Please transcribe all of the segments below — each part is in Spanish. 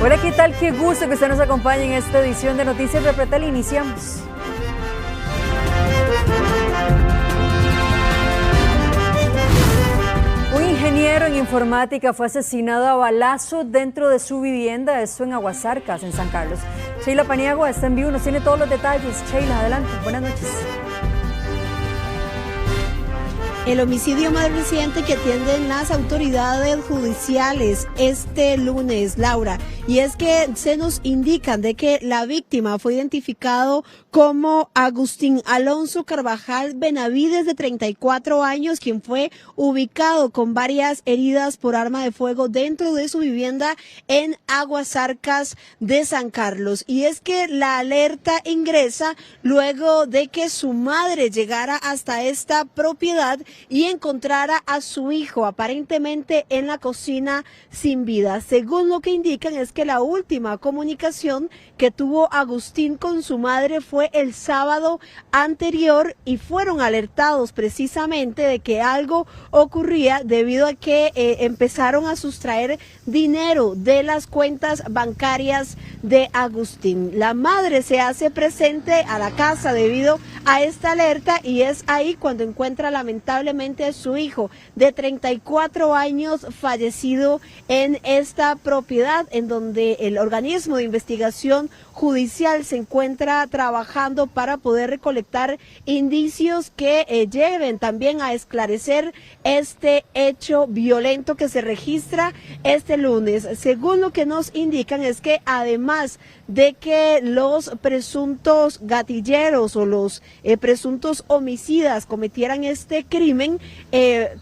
Hola, ¿qué tal? Qué gusto que usted nos acompañe en esta edición de Noticias de Pretel. Iniciamos. Un ingeniero en informática fue asesinado a balazo dentro de su vivienda, esto en Aguasarcas, en San Carlos. Sheila Paniagua está en vivo, nos tiene todos los detalles. Sheila, adelante, buenas noches. El homicidio más reciente que atienden las autoridades judiciales este lunes, Laura, y es que se nos indican de que la víctima fue identificado como Agustín Alonso Carvajal Benavides, de 34 años, quien fue ubicado con varias heridas por arma de fuego dentro de su vivienda en Aguasarcas de San Carlos. Y es que la alerta ingresa luego de que su madre llegara hasta esta propiedad y encontrara a su hijo aparentemente en la cocina sin vida. Según lo que indican, es que la última comunicación que tuvo Agustín con su madre fue el sábado anterior y fueron alertados precisamente de que algo ocurría debido a que empezaron a sustraer dinero de las cuentas bancarias de Agustín. La madre se hace presente a la casa debido a esta alerta y es ahí cuando encuentra lamentablemente a su hijo de 34 años fallecido en esta propiedad, en donde el organismo de investigación judicial se encuentra trabajando para poder recolectar indicios que lleven también a esclarecer este hecho violento que se registra este lunes. Según lo que nos indican, es que además de que los presuntos gatilleros o los presuntos homicidas cometieran este crimen,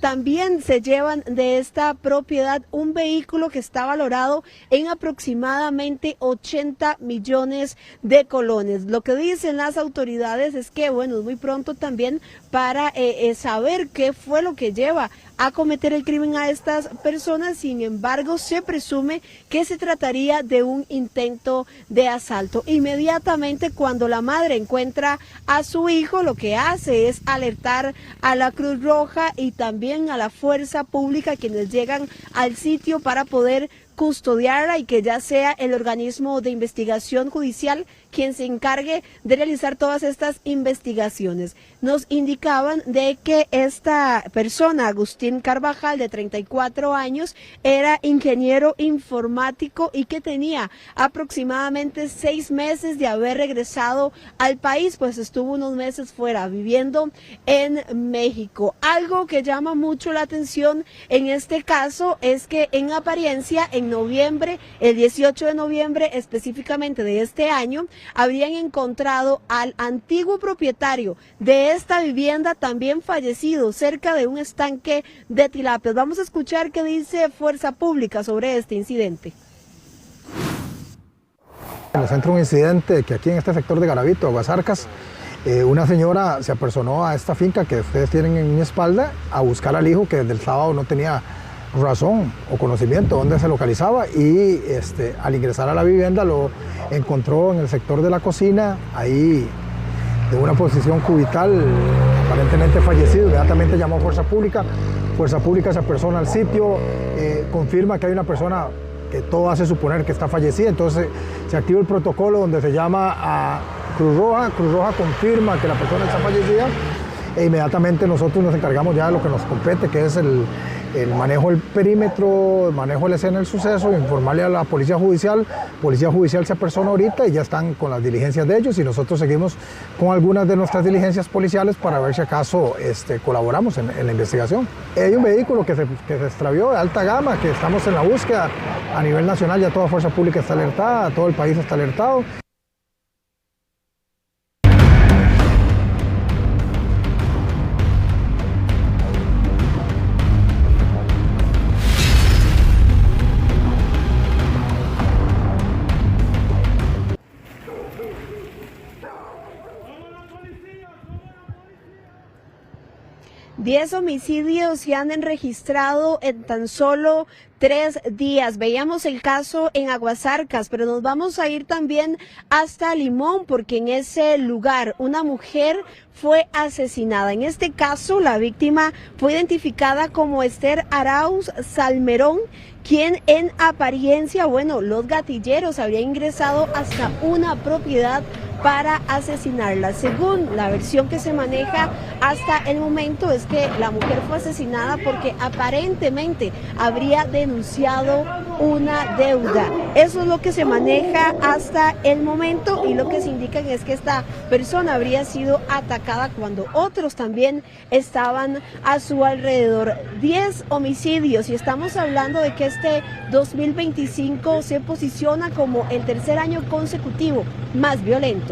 también se llevan de esta propiedad un vehículo que está valorado en aproximadamente 80 millones de colones. Lo que dicen las autoridades es que, bueno, es muy pronto también para saber qué fue lo que lleva a cometer el crimen a estas personas. Sin embargo, se presume que se trataría de un intento de asalto. Inmediatamente cuando la madre encuentra a su hijo, lo que hace es alertar a la Cruz Roja y también a la Fuerza Pública, quienes llegan al sitio para poder custodiarla y que ya sea el organismo de investigación judicial quien se encargue de realizar todas estas investigaciones. Nos indicaban de que esta persona, Agustín Carvajal, de 34 años, era ingeniero informático y que tenía aproximadamente 6 meses de haber regresado al país, pues estuvo unos meses fuera viviendo en México. Algo que llama mucho la atención en este caso es que en apariencia, en noviembre, el 18 de noviembre específicamente de este año, habrían encontrado al antiguo propietario de esta vivienda también fallecido cerca de un estanque de tilapias. Vamos a escuchar qué dice Fuerza Pública sobre este incidente. Nos entra un incidente que aquí en este sector de Garavito, Aguasarcas, una señora se apersonó a esta finca que ustedes tienen en mi espalda a buscar al hijo que desde el sábado no tenía razón o conocimiento dónde se localizaba, y al ingresar a la vivienda lo encontró en el sector de la cocina, ahí de una posición cubital, aparentemente fallecido. Inmediatamente llamó a Fuerza Pública se apersona al sitio, confirma que hay una persona que todo hace suponer que está fallecida, entonces se activa el protocolo donde se llama a Cruz Roja confirma que la persona está fallecida e inmediatamente nosotros nos encargamos ya de lo que nos compete, que es el manejo del perímetro, el manejo de la escena del suceso, informarle a la Policía Judicial se apersona ahorita y ya están con las diligencias de ellos, y nosotros seguimos con algunas de nuestras diligencias policiales para ver si acaso colaboramos en la investigación. Hay un vehículo que se extravió de alta gama, que estamos en la búsqueda a nivel nacional, ya toda Fuerza Pública está alertada, todo el país está alertado. 10 homicidios se han registrado en tan solo 3 días. Veíamos el caso en Aguasarcas, pero nos vamos a ir también hasta Limón, porque en ese lugar una mujer fue asesinada. En este caso, la víctima fue identificada como Esther Arauz Salmerón, quien en apariencia, los gatilleros habrían ingresado hasta una propiedad para asesinarla. Según la versión que se maneja hasta el momento, es que la mujer fue asesinada porque aparentemente habría denunciado una deuda. Eso es lo que se maneja hasta el momento, y lo que se indica es que esta persona habría sido atacada cuando otros también estaban a su alrededor. 10 homicidios, y estamos hablando de que este 2025 se posiciona como el tercer año consecutivo más violento.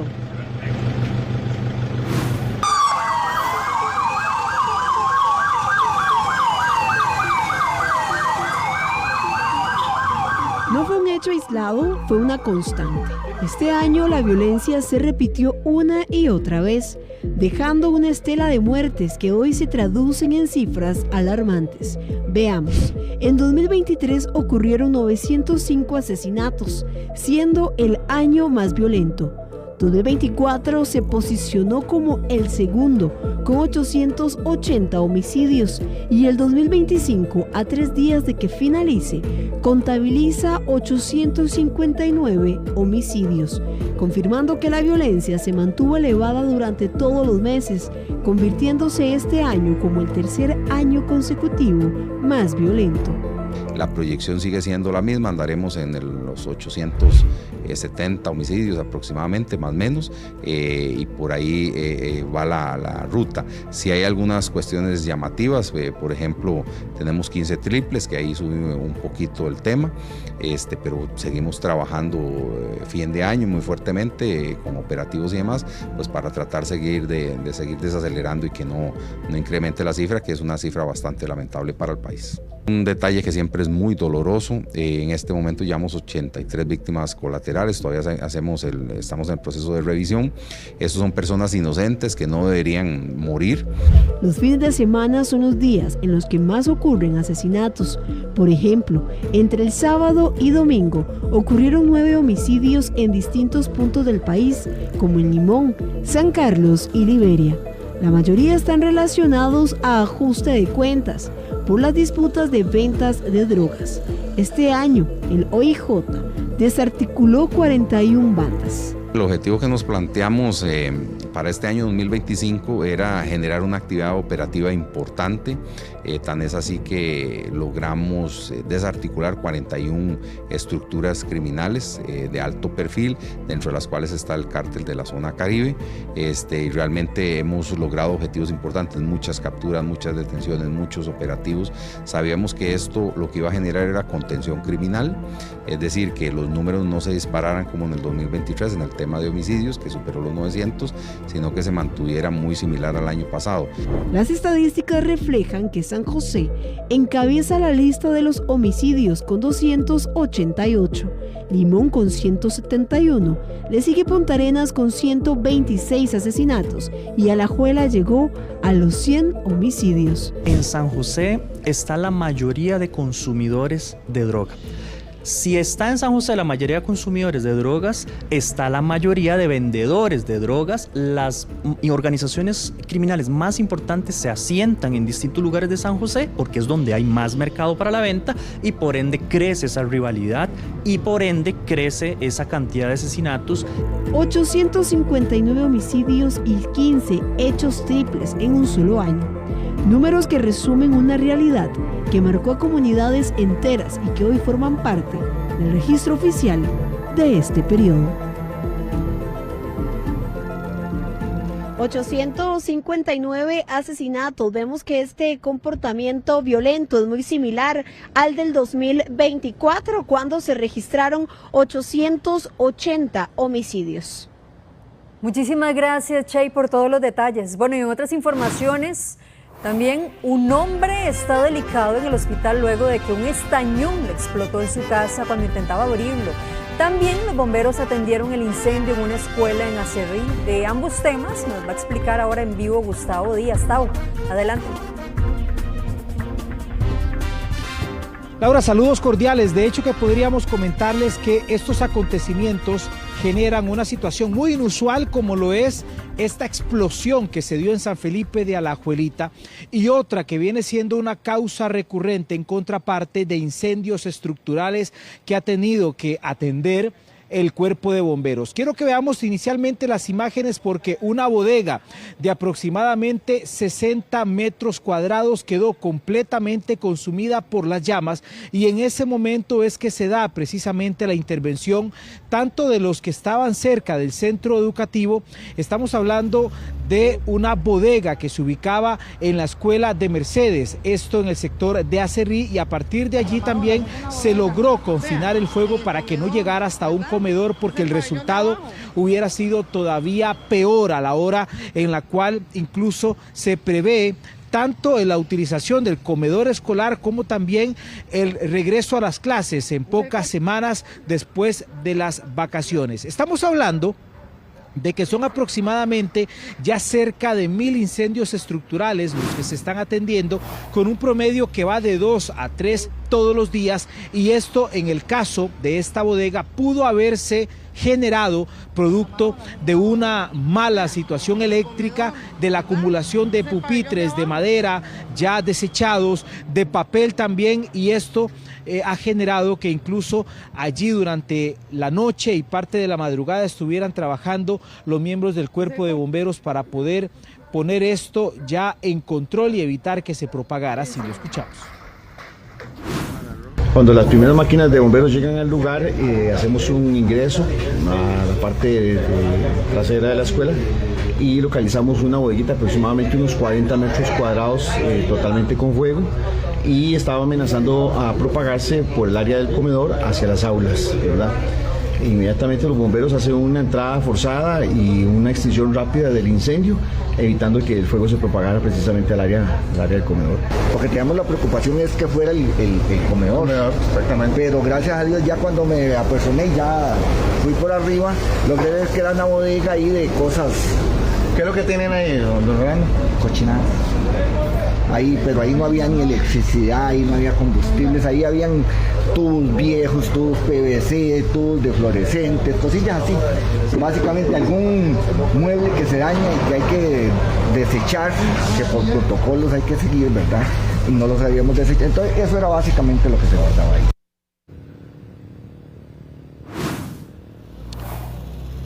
No fue un hecho aislado, fue una constante. Este año la violencia se repitió una y otra vez, dejando una estela de muertes que hoy se traducen en cifras alarmantes. Veamos, en 2023 ocurrieron 905 asesinatos, siendo el año más violento. 2024 se posicionó como el segundo, con 880 homicidios, y el 2025, a 3 días de que finalice, contabiliza 859 homicidios, confirmando que la violencia se mantuvo elevada durante todos los meses, convirtiéndose este año como el tercer año consecutivo más violento. La proyección sigue siendo la misma, andaremos en los 870 homicidios aproximadamente, más o menos, y por ahí va la ruta. Si hay algunas cuestiones llamativas, por ejemplo, tenemos 15 triples, que ahí sube un poquito el tema, pero seguimos trabajando fin de año muy fuertemente con operativos y demás, pues para tratar de seguir desacelerando y que no incremente la cifra, que es una cifra bastante lamentable para el país. Un detalle que siempre es muy doloroso, en este momento llevamos 83 víctimas colaterales, todavía estamos en el proceso de revisión. Estos son personas inocentes que no deberían morir. Los fines de semana son los días en los que más ocurren asesinatos. Por ejemplo, entre el sábado y domingo ocurrieron 9 homicidios en distintos puntos del país, como en Limón, San Carlos y Liberia. La mayoría están relacionados a ajuste de cuentas por las disputas de ventas de drogas. Este año, el OIJ desarticuló 41 bandas. El objetivo que nos planteamos para este año 2025 era generar una actividad operativa importante, tan es así que logramos desarticular 41 estructuras criminales de alto perfil, dentro de las cuales está el cártel de la zona Caribe, y realmente hemos logrado objetivos importantes, muchas capturas, muchas detenciones, muchos operativos. Sabíamos que esto lo que iba a generar era contención criminal, es decir, que los números no se dispararan como en el 2023 en el tema de homicidios, que superó los 900, sino que se mantuviera muy similar al año pasado. Las estadísticas reflejan que San José encabeza la lista de los homicidios con 288, Limón con 171, le sigue Punta Arenas con 126 asesinatos y Alajuela llegó a los 100 homicidios. En San José está la mayoría de consumidores de droga. Si está en San José la mayoría de consumidores de drogas, está la mayoría de vendedores de drogas. Las organizaciones criminales más importantes se asientan en distintos lugares de San José porque es donde hay más mercado para la venta, y por ende crece esa rivalidad y por ende crece esa cantidad de asesinatos. 859 homicidios y 15 hechos triples en un solo año. Números que resumen una realidad que marcó a comunidades enteras y que hoy forman parte del registro oficial de este periodo. 859 asesinatos. Vemos que este comportamiento violento es muy similar al del 2024, cuando se registraron 880 homicidios. Muchísimas gracias, Chey, por todos los detalles. Bueno, y en otras informaciones, también un hombre está delicado en el hospital luego de que un estañón le explotó en su casa cuando intentaba abrirlo. También los bomberos atendieron el incendio en una escuela en Acerrí. De ambos temas nos va a explicar ahora en vivo Gustavo Díaz. Tau, adelante. Laura, saludos cordiales. De hecho, que podríamos comentarles que estos acontecimientos generan una situación muy inusual, como lo es esta explosión que se dio en San Felipe de Alajuelita, y otra que viene siendo una causa recurrente en contraparte de incendios estructurales que ha tenido que atender el cuerpo de bomberos. Quiero que veamos inicialmente las imágenes, porque una bodega de aproximadamente 60 metros cuadrados quedó completamente consumida por las llamas, y en ese momento es que se da precisamente la intervención tanto de los que estaban cerca del centro educativo. Estamos hablando de una bodega que se ubicaba en la escuela de Mercedes, esto en el sector de Acerrí, y a partir de allí también se logró confinar el fuego para que no llegara hasta un comedor, porque el resultado hubiera sido todavía peor a la hora en la cual incluso se prevé tanto en la utilización del comedor escolar como también el regreso a las clases en pocas semanas después de las vacaciones. Estamos hablando de que son aproximadamente ya cerca de 1000 incendios estructurales los que se están atendiendo, con un promedio que va de 2 a 3 todos los días, y esto en el caso de esta bodega pudo haberse generado producto de una mala situación eléctrica, de la acumulación de pupitres de madera ya desechados, de papel también, y esto ha generado que incluso allí durante la noche y parte de la madrugada estuvieran trabajando los miembros del cuerpo de bomberos para poder poner esto ya en control y evitar que se propagara. Así lo escuchamos. Cuando las primeras máquinas de bomberos llegan al lugar, hacemos un ingreso a la parte trasera de la escuela y localizamos una bodeguita aproximadamente unos 40 metros cuadrados totalmente con fuego, y estaba amenazando a propagarse por el área del comedor hacia las aulas, ¿verdad? Inmediatamente los bomberos hacen una entrada forzada y una extinción rápida del incendio, evitando que el fuego se propagara precisamente al área del comedor. Lo que teníamos la preocupación es que fuera el comedor, exactamente. Pero gracias a Dios, ya cuando me apersoné y ya fui por arriba, logré ver que era una bodega ahí de cosas. ¿Qué es lo que tienen ahí, don Rolando? Cochinadas. Ahí, pero ahí no había ni electricidad, ahí no había combustibles, ahí habían tubos viejos, tubos PVC, tubos de fluorescentes, cosillas así. Básicamente algún mueble que se daña y que hay que desechar, que por protocolos hay que seguir, ¿verdad? Y no los habíamos desechado. Entonces eso era básicamente lo que se guardaba ahí.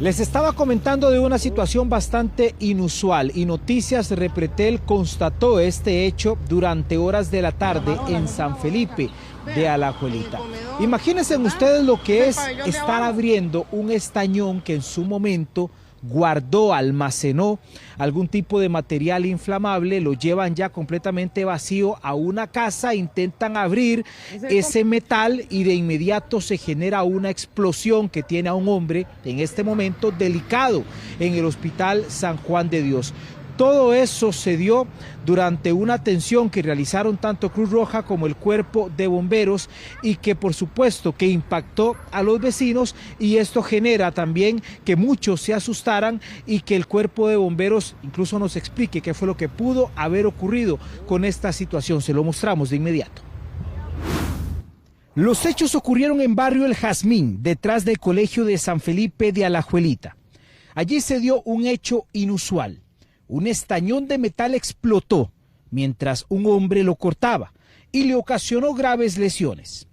Les estaba comentando de una situación bastante inusual, y Noticias Repretel constató este hecho durante horas de la tarde en San Felipe de Alajuelita. Imagínense ustedes lo que es estar abriendo un estañón que en su momento guardó, almacenó algún tipo de material inflamable, lo llevan ya completamente vacío a una casa, intentan abrir ese metal y de inmediato se genera una explosión que tiene a un hombre en este momento delicado en el Hospital San Juan de Dios. Todo eso se dio durante una atención que realizaron tanto Cruz Roja como el Cuerpo de Bomberos, y que por supuesto que impactó a los vecinos, y esto genera también que muchos se asustaran y que el Cuerpo de Bomberos incluso nos explique qué fue lo que pudo haber ocurrido con esta situación. Se lo mostramos de inmediato. Los hechos ocurrieron en barrio El Jazmín, detrás del colegio de San Felipe de Alajuelita. Allí se dio un hecho inusual. Un estañón de metal explotó mientras un hombre lo cortaba y le ocasionó graves lesiones.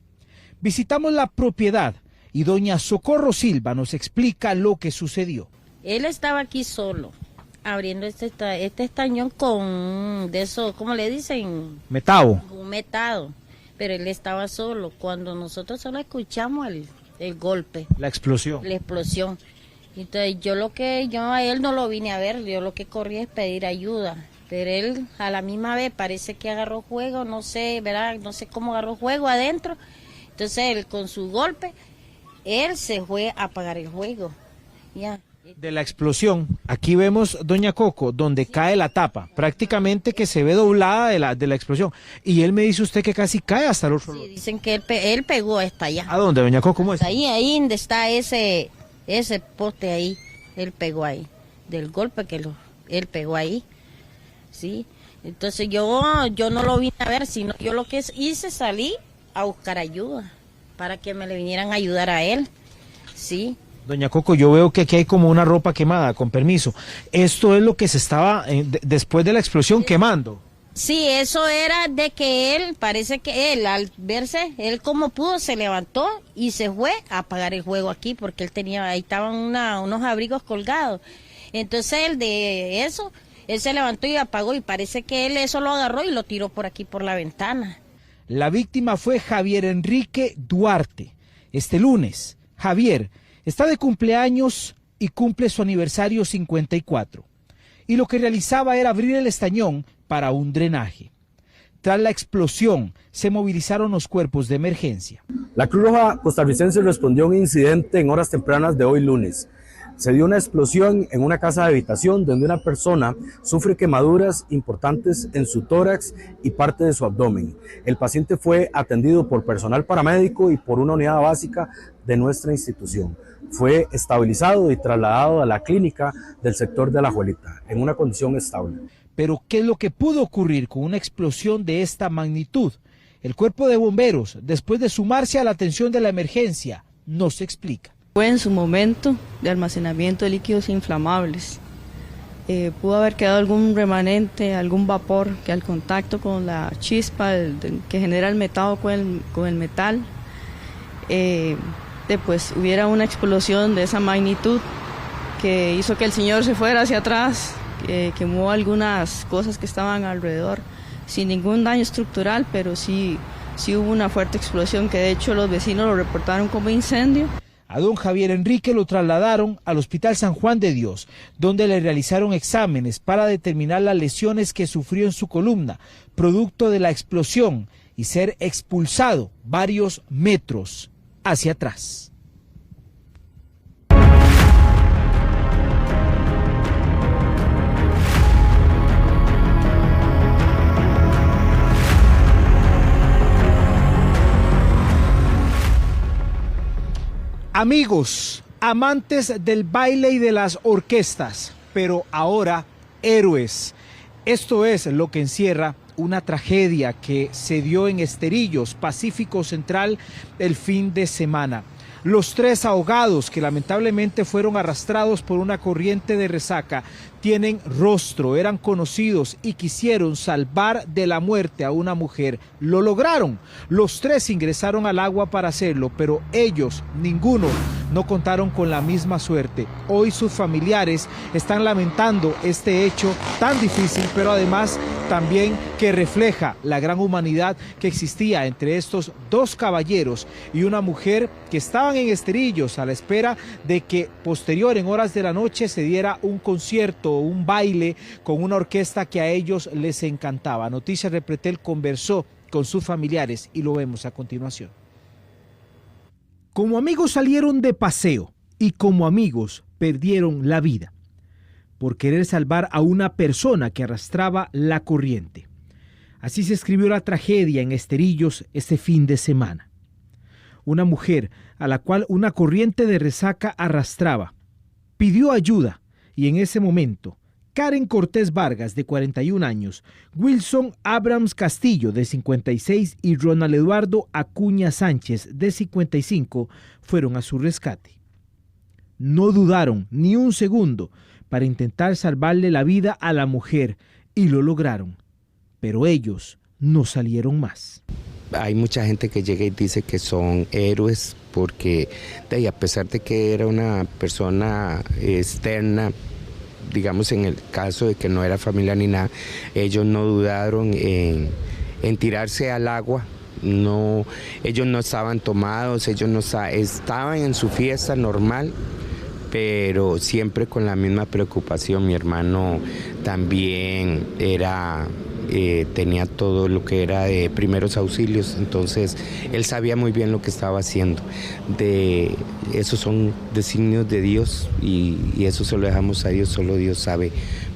Visitamos la propiedad y doña Socorro Silva nos explica lo que sucedió. Él estaba aquí solo, abriendo este estañón con de eso, ¿cómo le dicen? Metado. Un metado, pero él estaba solo. Cuando nosotros solo escuchamos el golpe. La explosión. La explosión. Entonces yo a él no lo vine a ver, yo lo que corrí es pedir ayuda, pero él a la misma vez parece que agarró fuego, no sé, ¿verdad? No sé cómo agarró fuego adentro. Entonces él con su golpe, él se fue a apagar el fuego. Ya. De la explosión, aquí vemos, doña Coco, donde cae la tapa, prácticamente que se ve doblada de la explosión, y él me dice usted que casi cae hasta el otro lado. Sí, dicen que él pegó hasta allá. ¿A dónde, doña Coco? ¿Cómo es? Ahí donde está ese poste ahí, él pegó ahí, del golpe que él pegó ahí, ¿sí? Entonces yo no lo vine a ver, sino yo lo que hice salí a buscar ayuda, para que me le vinieran a ayudar a él, sí. Doña Coco, yo veo que aquí hay como una ropa quemada, con permiso. ¿Esto es lo que se estaba, después de la explosión, quemando? Sí, eso era de que él, parece que él, al verse, él como pudo, se levantó y se fue a apagar el fuego aquí, porque él tenía, ahí estaban unos abrigos colgados. Entonces él de eso, él se levantó y apagó, y parece que él eso lo agarró y lo tiró por aquí, por la ventana. La víctima fue Javier Enrique Duarte. Este lunes, Javier está de cumpleaños y cumple su aniversario 54. Y lo que realizaba era abrir el estañón para un drenaje. Tras la explosión, se movilizaron los cuerpos de emergencia. La Cruz Roja costarricense respondió a un incidente en horas tempranas de hoy lunes. Se dio una explosión en una casa de habitación donde una persona sufre quemaduras importantes en su tórax y parte de su abdomen. El paciente fue atendido por personal paramédico y por una unidad básica de nuestra institución. Fue estabilizado y trasladado a la clínica del sector de Alajuelita en una condición estable. Pero, ¿qué es lo que pudo ocurrir con una explosión de esta magnitud? El cuerpo de bomberos, después de sumarse a la atención de la emergencia, no se explica. Fue en su momento de almacenamiento de líquidos inflamables. Pudo haber quedado algún remanente, algún vapor que al contacto con la chispa que genera el metal con el metal, pues hubiera una explosión de esa magnitud que hizo que el señor se fuera hacia atrás, quemó algunas cosas que estaban alrededor, sin ningún daño estructural, pero sí hubo una fuerte explosión que de hecho los vecinos lo reportaron como incendio. A don Javier Enrique lo trasladaron al Hospital San Juan de Dios, donde le realizaron exámenes para determinar las lesiones que sufrió en su columna, producto de la explosión, y ser expulsado varios metros hacia atrás. Amigos, amantes del baile y de las orquestas, pero ahora héroes. Esto es lo que encierra una tragedia que se dio en Esterillos, Pacífico Central, el fin de semana. Los 3 ahogados que lamentablemente fueron arrastrados por una corriente de resaca tienen rostro, eran conocidos y quisieron salvar de la muerte a una mujer. Lo lograron. Los 3 ingresaron al agua para hacerlo, pero ellos, ninguno, no contaron con la misma suerte. Hoy sus familiares están lamentando este hecho tan difícil, pero además también que refleja la gran humanidad que existía entre estos 2 caballeros y una mujer que estaban en Esterillos a la espera de que posterior en horas de la noche se diera un concierto, un baile con una orquesta que a ellos les encantaba. Noticias Repretel conversó con sus familiares y lo vemos a continuación. Como amigos salieron de paseo y como amigos perdieron la vida por querer salvar a una persona que arrastraba la corriente. Así se escribió la tragedia en Esterillos este fin de semana. Una mujer a la cual una corriente de resaca arrastraba pidió ayuda y en ese momento Karen Cortés Vargas, de 41 años, Wilson Abrams Castillo, de 56, y Ronald Eduardo Acuña Sánchez, de 55, fueron a su rescate. No dudaron ni un segundo para intentar salvarle la vida a la mujer y lo lograron, pero ellos no salieron más. Hay mucha gente que llega y dice que son héroes porque a pesar de que era una persona externa, digamos en el caso de que no era familia ni nada, ellos no dudaron en tirarse al agua. No, ellos no estaban tomados, ellos no estaban en su fiesta normal, pero siempre con la misma preocupación. Mi hermano también tenía todo lo que era de primeros auxilios, entonces él sabía muy bien lo que estaba haciendo. Esos son designios de Dios y eso se lo dejamos a Dios, solo Dios sabe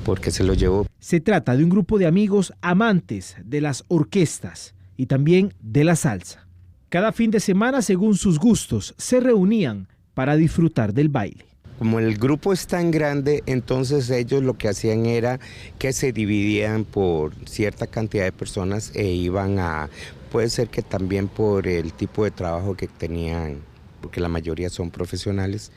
por qué se lo llevó. Se trata de un grupo de amigos amantes de las orquestas y también de la salsa. Cada fin de semana, según sus gustos, se reunían para disfrutar del baile. Como el grupo es tan grande, entonces ellos lo que hacían era que se dividían por cierta cantidad de personas e iban puede ser que también por el tipo de trabajo que tenían, porque la mayoría son profesionales,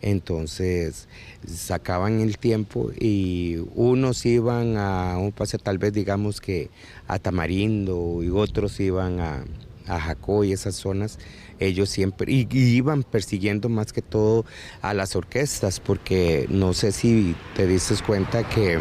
entonces sacaban el tiempo y unos iban a un paseo tal vez digamos que a Tamarindo y otros iban a Jacó y esas zonas. Ellos siempre y iban persiguiendo más que todo a las orquestas, porque no sé si te diste cuenta que,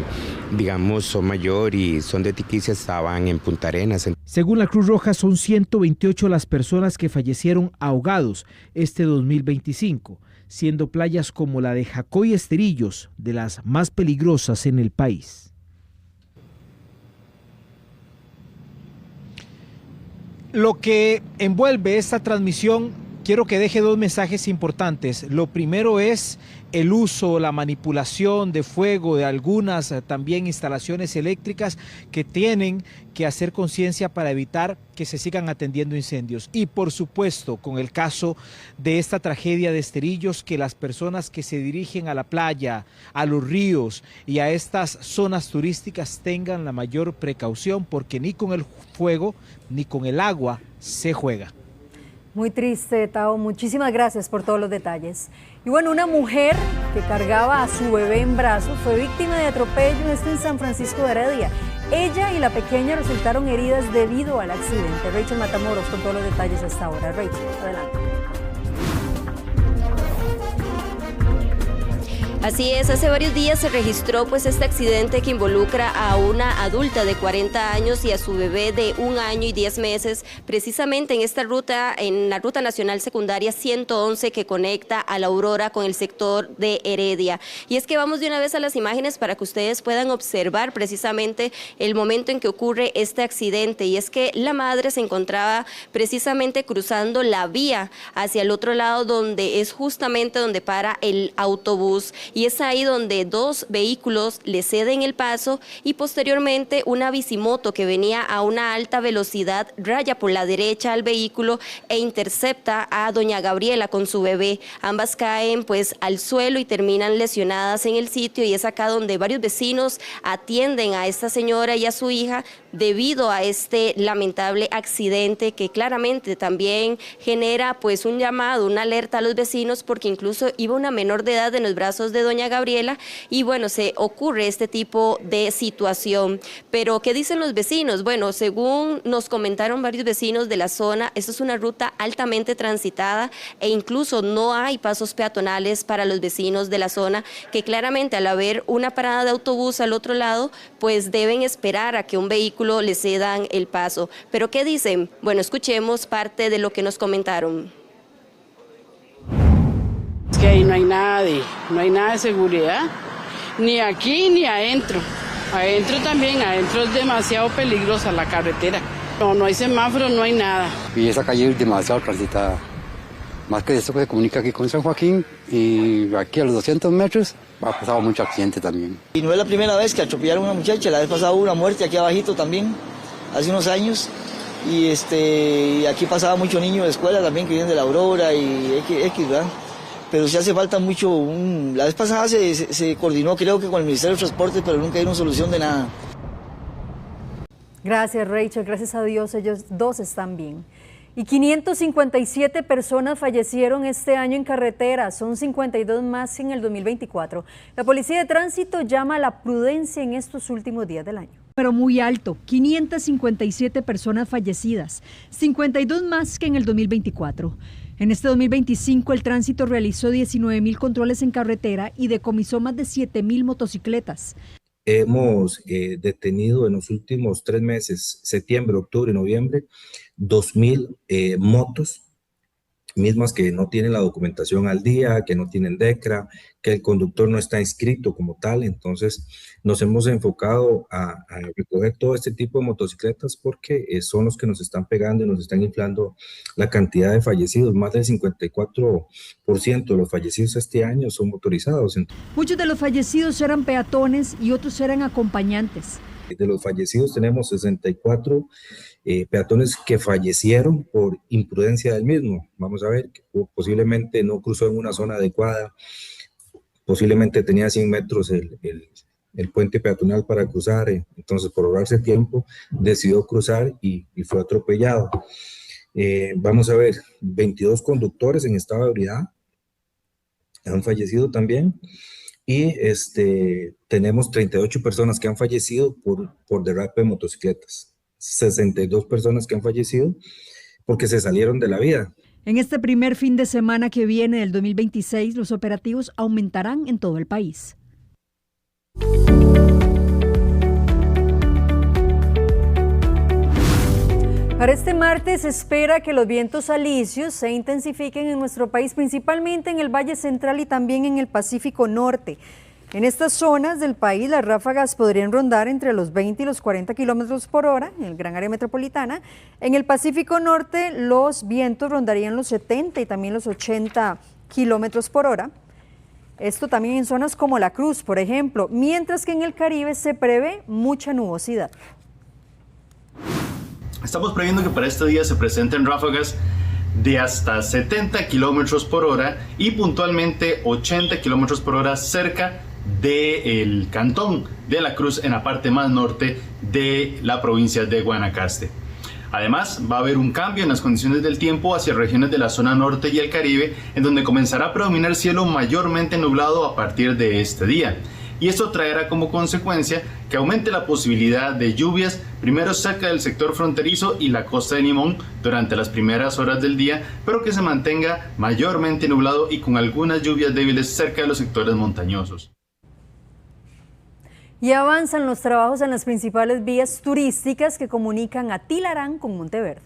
digamos, Son Mayor y Son de Tiquicia estaban en Punta Arenas. Según la Cruz Roja, son 128 las personas que fallecieron ahogados este 2025, siendo playas como la de Jacó y Esterillos de las más peligrosas en el país. Lo que envuelve esta transmisión, quiero que deje dos mensajes importantes. Lo primero es el uso, la manipulación de fuego de algunas también instalaciones eléctricas que tienen que hacer conciencia para evitar que se sigan atendiendo incendios. Y por supuesto, con el caso de esta tragedia de Esterillos, que las personas que se dirigen a la playa, a los ríos y a estas zonas turísticas tengan la mayor precaución, porque ni con el fuego ni con el agua se juega. Muy triste, Tao. Muchísimas gracias por todos los detalles. Y bueno, una mujer que cargaba a su bebé en brazos fue víctima de atropello en San Francisco de Heredia. Ella y la pequeña resultaron heridas debido al accidente. Rachel Matamoros con todos los detalles hasta ahora. Rachel, adelante. Así es, hace varios días se registró este accidente que involucra a una adulta de 40 años y a su bebé de 1 año y 10 meses, precisamente en esta ruta, en la Ruta Nacional Secundaria 111 que conecta a La Aurora con el sector de Heredia. Y es que vamos de una vez a las imágenes para que ustedes puedan observar precisamente el momento en que ocurre este accidente. Y es que la madre se encontraba precisamente cruzando la vía hacia el otro lado, donde es justamente donde para el autobús. Y es ahí donde 2 vehículos le ceden el paso y posteriormente una bicimoto que venía a una alta velocidad raya por la derecha al vehículo e intercepta a doña Gabriela con su bebé. Ambas caen al suelo y terminan lesionadas en el sitio, y es acá donde varios vecinos atienden a esta señora y a su hija debido a este lamentable accidente que claramente también genera un llamado, una alerta a los vecinos, porque incluso iba una menor de edad en los brazos de doña Gabriela y se ocurre este tipo de situación. Pero ¿qué dicen los vecinos? Bueno, según nos comentaron varios vecinos de la zona, esto es una ruta altamente transitada e incluso no hay pasos peatonales para los vecinos de la zona, que claramente al haber una parada de autobús al otro lado, deben esperar a que un vehículo les cedan el paso. ¿Pero qué dicen? Bueno, escuchemos parte de lo que nos comentaron. Es que ahí no hay nada de seguridad, ni aquí ni adentro. Adentro también, adentro es demasiado peligrosa la carretera. No hay semáforo, no hay nada. Y esa calle es demasiado transitada. Más que eso que se comunica aquí con San Joaquín, y aquí a los 200 metros ha pasado mucho accidente también. Y no es la primera vez que atropellaron a una muchacha, la vez pasada hubo una muerte aquí abajito también, hace unos años. Y aquí pasaba mucho niño de escuela también que vienen de La Aurora y X, ¿verdad? Pero sí hace falta mucho, la vez pasada se coordinó creo que con el Ministerio de Transporte, pero nunca dieron solución de nada. Gracias, Rachel, gracias a Dios ellos 2 están bien. Y 557 personas fallecieron este año en carretera, son 52 más en el 2024. La Policía de Tránsito llama a la prudencia en estos últimos días del año. Pero muy alto, 557 personas fallecidas, 52 más que en el 2024. En este 2025 el tránsito realizó 19.000 controles en carretera y decomisó más de 7.000 motocicletas. Hemos detenido en los últimos 3 meses, septiembre, octubre y noviembre, 2.000 motos, mismas que no tienen la documentación al día, que no tienen DECRA, que el conductor no está inscrito como tal. Entonces nos hemos enfocado a recoger todo este tipo de motocicletas porque son los que nos están pegando y nos están inflando la cantidad de fallecidos. Más del 54% de los fallecidos este año son motorizados. Muchos de los fallecidos eran peatones y otros eran acompañantes. De los fallecidos tenemos 64 peatones que fallecieron por imprudencia del mismo. Vamos a ver, que posiblemente no cruzó en una zona adecuada, posiblemente tenía 100 metros el puente peatonal para cruzar, entonces por ahorrarse tiempo decidió cruzar y fue atropellado. Vamos a ver, 22 conductores en estado de ebriedad han fallecido también, y tenemos 38 personas que han fallecido por derrape de motocicletas, 62 personas que han fallecido porque se salieron de la vía. En este primer fin de semana que viene del 2026, los operativos aumentarán en todo el país. Para este martes se espera que los vientos alisios se intensifiquen en nuestro país, principalmente en el Valle Central y también en el Pacífico Norte. En estas zonas del país las ráfagas podrían rondar entre los 20 y los 40 kilómetros por hora en el gran área metropolitana. En el Pacífico Norte los vientos rondarían los 70 y también los 80 kilómetros por hora. Esto también en zonas como La Cruz, por ejemplo, mientras que en el Caribe se prevé mucha nubosidad. Estamos previendo que para este día se presenten ráfagas de hasta 70 kilómetros por hora y puntualmente 80 kilómetros por hora cerca del cantón de La Cruz, en la parte más norte de la provincia de Guanacaste. Además, va a haber un cambio en las condiciones del tiempo hacia regiones de la zona norte y el Caribe, en donde comenzará a predominar cielo mayormente nublado a partir de este día. Y esto traerá como consecuencia que aumente la posibilidad de lluvias, primero cerca del sector fronterizo y la costa de Limón durante las primeras horas del día, pero que se mantenga mayormente nublado y con algunas lluvias débiles cerca de los sectores montañosos. Y avanzan los trabajos en las principales vías turísticas que comunican a Tilarán con Monteverde.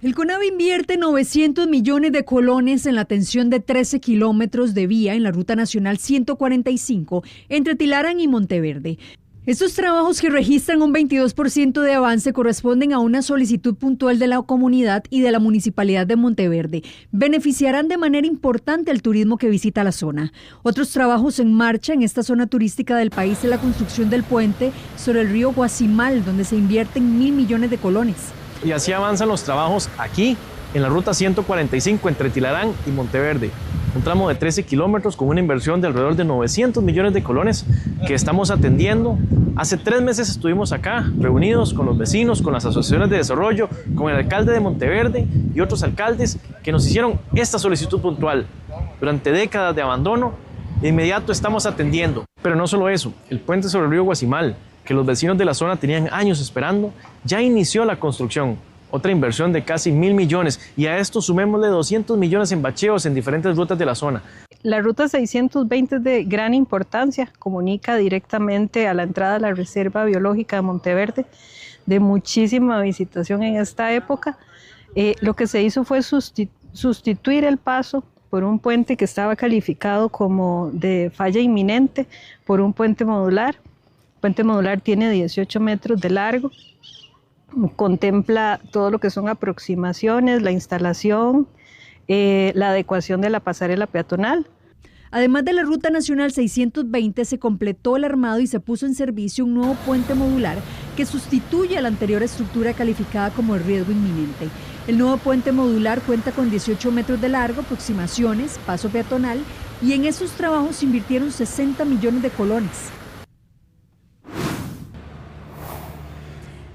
El CONAVI invierte 900 millones de colones en la atención de 13 kilómetros de vía en la Ruta Nacional 145 entre Tilarán y Monteverde. Estos trabajos, que registran un 22% de avance, corresponden a una solicitud puntual de la comunidad y de la Municipalidad de Monteverde. Beneficiarán de manera importante al turismo que visita la zona. Otros trabajos en marcha en esta zona turística del país es la construcción del puente sobre el río Guasimal, donde se invierten 1.000 millones de colones. Y así avanzan los trabajos aquí, en la Ruta 145 entre Tilarán y Monteverde. Un tramo de 13 kilómetros con una inversión de alrededor de 900 millones de colones que estamos atendiendo. Hace 3 meses estuvimos acá, reunidos con los vecinos, con las asociaciones de desarrollo, con el alcalde de Monteverde y otros alcaldes que nos hicieron esta solicitud puntual. Durante décadas de abandono, de inmediato estamos atendiendo. Pero no solo eso, el puente sobre el río Guasimal, que los vecinos de la zona tenían años esperando, ya inició la construcción. Otra inversión de casi 1.000 millones, y a esto sumémosle 200 millones en bacheos en diferentes rutas de la zona. La ruta 620 es de gran importancia, comunica directamente a la entrada de la Reserva Biológica de Monteverde, de muchísima visitación en esta época. Lo que se hizo fue sustituir el paso por un puente que estaba calificado como de falla inminente, por un puente modular. El puente modular tiene 18 metros de largo. Contempla todo lo que son aproximaciones, la instalación, la adecuación de la pasarela peatonal. Además de la Ruta Nacional 620, se completó el armado y se puso en servicio un nuevo puente modular que sustituye a la anterior estructura calificada como de riesgo inminente. El nuevo puente modular cuenta con 18 metros de largo, aproximaciones, paso peatonal, y en esos trabajos se invirtieron 60 millones de colones.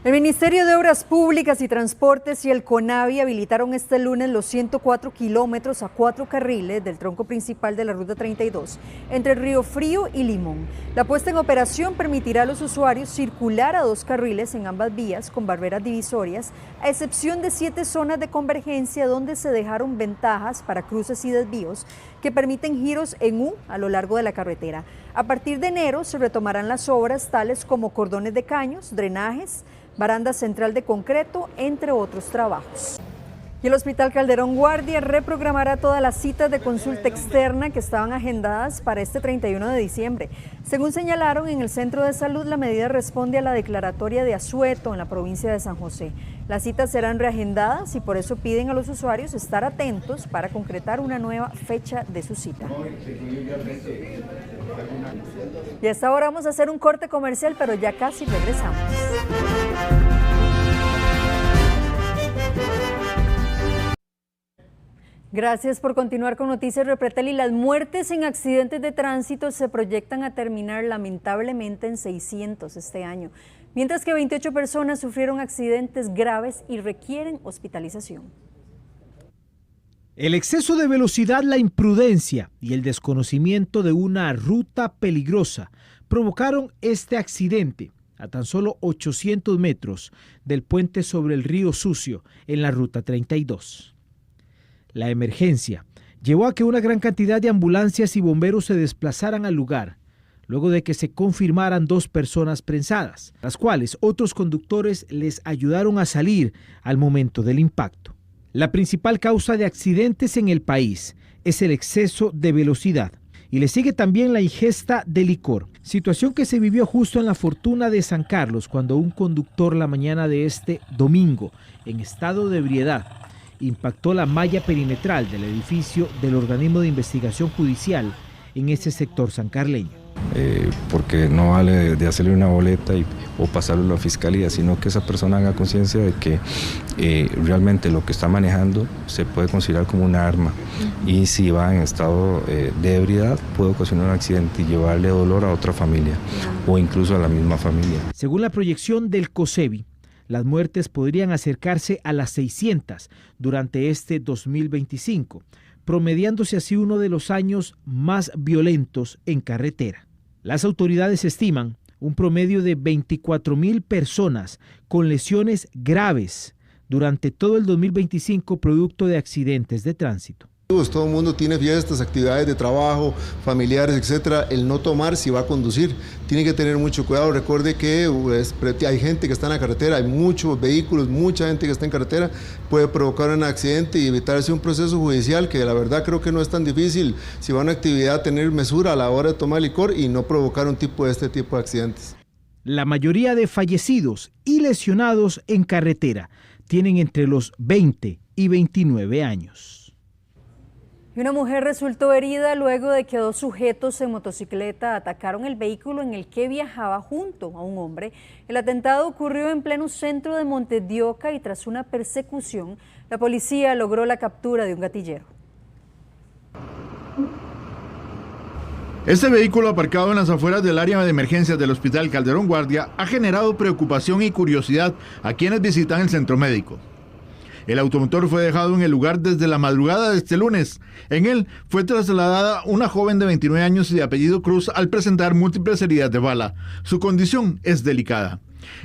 El Ministerio de Obras Públicas y Transportes y el CONAVI habilitaron este lunes los 104 kilómetros a 4 carriles del tronco principal de la Ruta 32 entre Río Frío y Limón. La puesta en operación permitirá a los usuarios circular a 2 carriles en ambas vías con barreras divisorias, a excepción de 7 zonas de convergencia donde se dejaron ventajas para cruces y desvíos que permiten giros en U a lo largo de la carretera. A partir de enero se retomarán las obras tales como cordones de caños, drenajes, baranda central de concreto, entre otros trabajos. Y el Hospital Calderón Guardia reprogramará todas las citas de consulta externa que estaban agendadas para este 31 de diciembre. Según señalaron en el Centro de Salud, la medida responde a la declaratoria de Azueto en la provincia de San José. Las citas serán reagendadas y por eso piden a los usuarios estar atentos para concretar una nueva fecha de su cita. Y a esta hora vamos a hacer un corte comercial, pero ya casi regresamos. Gracias por continuar con Noticias Repretel. Y las muertes en accidentes de tránsito se proyectan a terminar lamentablemente en 600 este año, mientras que 28 personas sufrieron accidentes graves y requieren hospitalización. El exceso de velocidad, la imprudencia y el desconocimiento de una ruta peligrosa provocaron este accidente a tan solo 800 metros del puente sobre el río Sucio en la ruta 32. La emergencia llevó a que una gran cantidad de ambulancias y bomberos se desplazaran al lugar, luego de que se confirmaran 2 personas prensadas, las cuales otros conductores les ayudaron a salir al momento del impacto. La principal causa de accidentes en el país es el exceso de velocidad y le sigue también la ingesta de licor, situación que se vivió justo en la Fortuna de San Carlos cuando un conductor la mañana de este domingo, en estado de ebriedad, impactó la malla perimetral del edificio del organismo de investigación judicial en ese sector sancarleño. Porque no vale de hacerle una boleta o pasarlo a la fiscalía, sino que esa persona haga conciencia de que realmente lo que está manejando se puede considerar como una arma, y si va en estado de ebriedad puede ocasionar un accidente y llevarle dolor a otra familia o incluso a la misma familia. Según la proyección del COSEBI, las muertes podrían acercarse a las 600 durante este 2025, promediándose así uno de los años más violentos en carretera. Las autoridades estiman un promedio de 24,000 personas con lesiones graves durante todo el 2025 producto de accidentes de tránsito. Todo el mundo tiene fiestas, actividades de trabajo, familiares, etcétera. El no tomar si va a conducir, tiene que tener mucho cuidado. Recuerde que hay gente que está en la carretera, hay muchos vehículos, mucha gente que está en carretera, puede provocar un accidente y evitarse un proceso judicial que la verdad creo que no es tan difícil. Si va a una actividad, tener mesura a la hora de tomar licor y no provocar este tipo de accidentes. La mayoría de fallecidos y lesionados en carretera tienen entre los 20 y 29 años. Y una mujer resultó herida luego de que 2 sujetos en motocicleta atacaron el vehículo en el que viajaba junto a un hombre. El atentado ocurrió en pleno centro de Montes de Oca y tras una persecución, la policía logró la captura de un gatillero. Este vehículo aparcado en las afueras del área de emergencias del Hospital Calderón Guardia ha generado preocupación y curiosidad a quienes visitan el centro médico. El automotor fue dejado en el lugar desde la madrugada de este lunes. En él fue trasladada una joven de 29 años y de apellido Cruz al presentar múltiples heridas de bala. Su condición es delicada.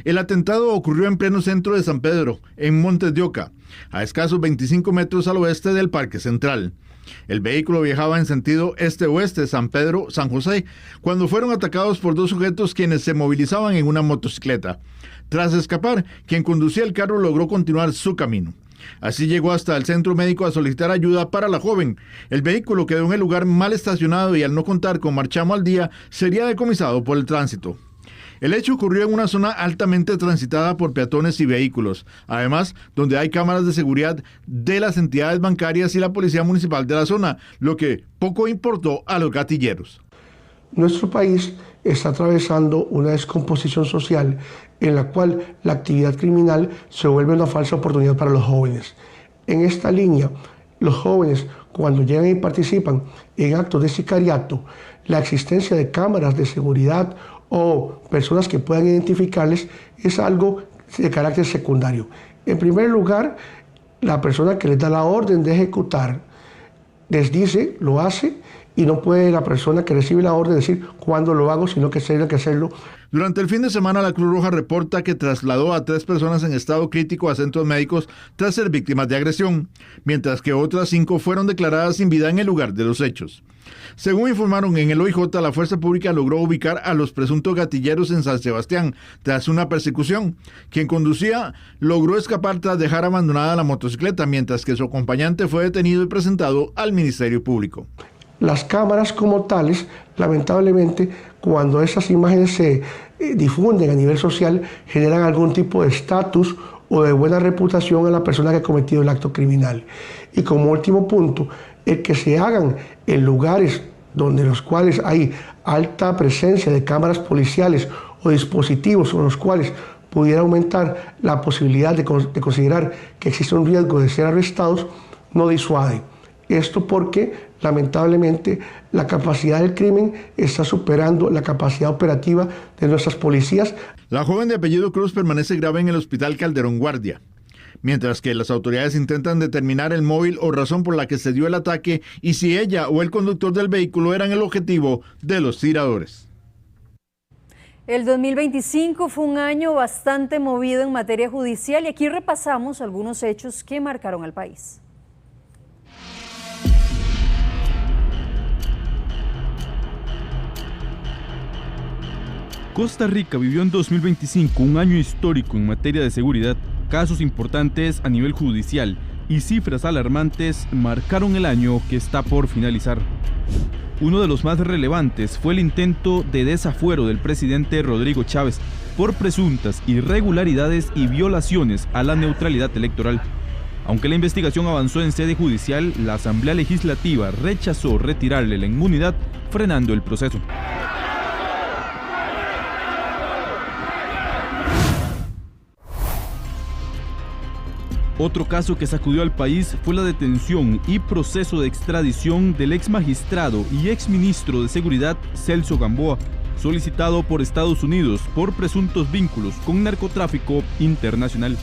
El atentado ocurrió en pleno centro de San Pedro, en Montes de Oca, a escasos 25 metros al oeste del Parque Central. El vehículo viajaba en sentido este-oeste, San Pedro, San José, cuando fueron atacados por 2 sujetos quienes se movilizaban en una motocicleta. Tras escapar, quien conducía el carro logró continuar su camino. Así llegó hasta el centro médico a solicitar ayuda para la joven. El vehículo quedó en el lugar mal estacionado y al no contar con marchamo al día, sería decomisado por el tránsito. El hecho ocurrió en una zona altamente transitada por peatones y vehículos, además donde hay cámaras de seguridad de las entidades bancarias y la policía municipal de la zona, lo que poco importó a los gatilleros. Nuestro país está atravesando una descomposición social en la cual la actividad criminal se vuelve una falsa oportunidad para los jóvenes. En esta línea, los jóvenes, cuando llegan y participan en actos de sicariato, la existencia de cámaras de seguridad o personas que puedan identificarles es algo de carácter secundario. En primer lugar, la persona que les da la orden de ejecutar les dice, lo hace, y no puede la persona que recibe la orden decir cuándo lo hago, sino que tiene que hacerlo. Durante el fin de semana, la Cruz Roja reporta que trasladó a 3 personas en estado crítico a centros médicos tras ser víctimas de agresión, mientras que otras 5 fueron declaradas sin vida en el lugar de los hechos. Según informaron en el OIJ, la Fuerza Pública logró ubicar a los presuntos gatilleros en San Sebastián tras una persecución. Quien conducía logró escapar tras dejar abandonada la motocicleta, mientras que su acompañante fue detenido y presentado al Ministerio Público. Las cámaras como tales, lamentablemente, cuando esas imágenes se difunden a nivel social, generan algún tipo de estatus o de buena reputación a la persona que ha cometido el acto criminal. Y como último punto, el que se hagan en lugares donde los cuales hay alta presencia de cámaras policiales o dispositivos con los cuales pudiera aumentar la posibilidad de considerar que existe un riesgo de ser arrestados, no disuade. Esto porque, lamentablemente, la capacidad del crimen está superando la capacidad operativa de nuestras policías. La joven de apellido Cruz permanece grave en el Hospital Calderón Guardia, mientras que las autoridades intentan determinar el móvil o razón por la que se dio el ataque y si ella o el conductor del vehículo eran el objetivo de los tiradores. El 2025 fue un año bastante movido en materia judicial y aquí repasamos algunos hechos que marcaron al país. Costa Rica vivió en 2025 un año histórico en materia de seguridad. Casos importantes a nivel judicial y cifras alarmantes marcaron el año que está por finalizar. Uno de los más relevantes fue el intento de desafuero del presidente Rodrigo Chávez por presuntas irregularidades y violaciones a la neutralidad electoral. Aunque la investigación avanzó en sede judicial, la Asamblea Legislativa rechazó retirarle la inmunidad, frenando el proceso. Otro caso que sacudió al país fue la detención y proceso de extradición del ex magistrado y ex ministro de Seguridad Celso Gamboa, solicitado por Estados Unidos por presuntos vínculos con narcotráfico internacional.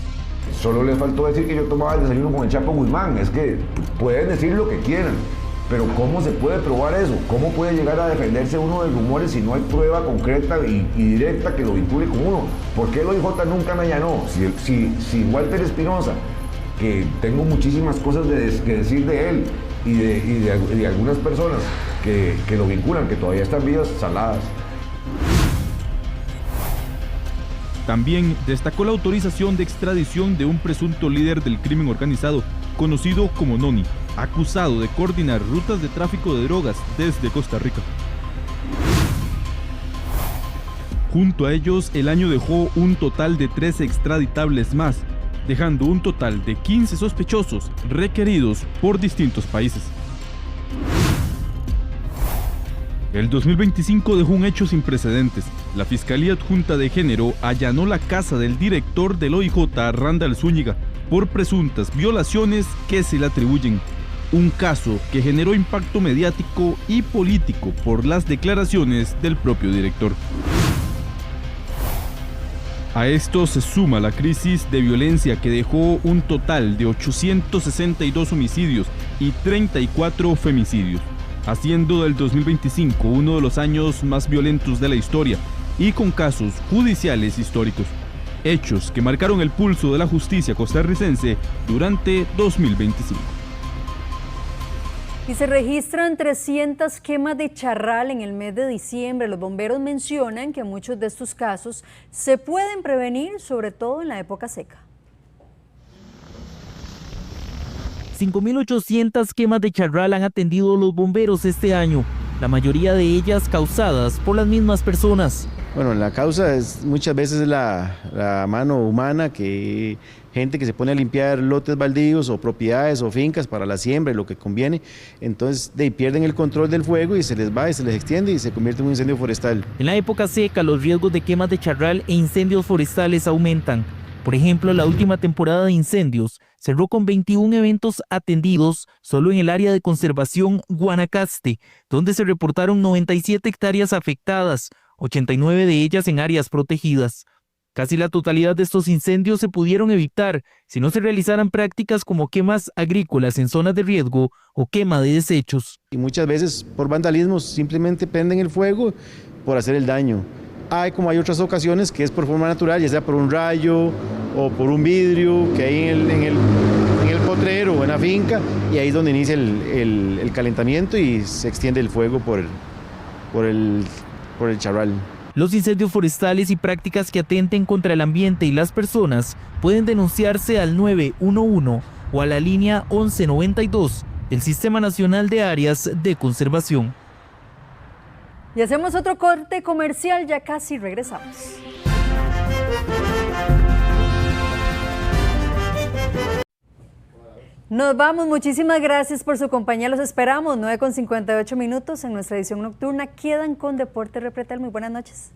Solo les faltó decir que yo tomaba el desayuno con el Chapo Guzmán. Es que pueden decir lo que quieran, pero ¿cómo se puede probar eso? ¿Cómo puede llegar a defenderse uno de rumores si no hay concreta y directa que lo vincule con uno? ¿Por qué el OIJ nunca me allanó? Si Walter Espinosa, que tengo muchísimas cosas que decir de él y de algunas personas que lo vinculan, que todavía están vivas, saladas. También destacó la autorización de extradición de un presunto líder del crimen organizado, conocido como Noni, acusado de coordinar rutas de tráfico de drogas desde Costa Rica. Junto a ellos, el año dejó un total de 13 extraditables más, dejando un total de 15 sospechosos requeridos por distintos países. El 2025 dejó un hecho sin precedentes. La Fiscalía Adjunta de Género allanó la casa del director del OIJ, Randall Zúñiga, por presuntas violaciones que se le atribuyen. Un caso que generó impacto mediático y político por las declaraciones del propio director. A esto se suma la crisis de violencia que dejó un total de 862 homicidios y 34 femicidios, haciendo del 2025 uno de los años más violentos de la historia y con casos judiciales históricos, hechos que marcaron el pulso de la justicia costarricense durante 2025. Y se registran 300 quemas de charral en el mes de diciembre. Los bomberos mencionan que muchos de estos casos se pueden prevenir, sobre todo en la época seca. 5.800 quemas de charral han atendido los bomberos este año, la mayoría de ellas causadas por las mismas personas. Bueno, la causa es muchas veces la mano humana, que gente que se pone a limpiar lotes baldíos o propiedades o fincas para la siembra y lo que conviene, entonces pierden el control del fuego y se les va y se les extiende y se convierte en un incendio forestal. En la época seca, los riesgos de quemas de charral e incendios forestales aumentan. Por ejemplo, la última temporada de incendios cerró con 21 eventos atendidos solo en el área de conservación Guanacaste, donde se reportaron 97 hectáreas afectadas, 89 de ellas en áreas protegidas. Casi la totalidad de estos incendios se pudieron evitar si no se realizaran prácticas como quemas agrícolas en zonas de riesgo o quema de desechos. Y muchas veces por vandalismo simplemente prenden el fuego por hacer el daño. Hay otras ocasiones que es por forma natural, ya sea por un rayo o por un vidrio que hay en el potrero o en la finca, y ahí es donde inicia el calentamiento y se extiende el fuego por el charral. Los incendios forestales y prácticas que atenten contra el ambiente y las personas pueden denunciarse al 911 o a la línea 1192 del Sistema Nacional de Áreas de Conservación. Y hacemos otro corte comercial, ya casi regresamos. Nos vamos, muchísimas gracias por su compañía, los esperamos, 9:58 en nuestra edición nocturna, quedan con Deporte Repretel, muy buenas noches.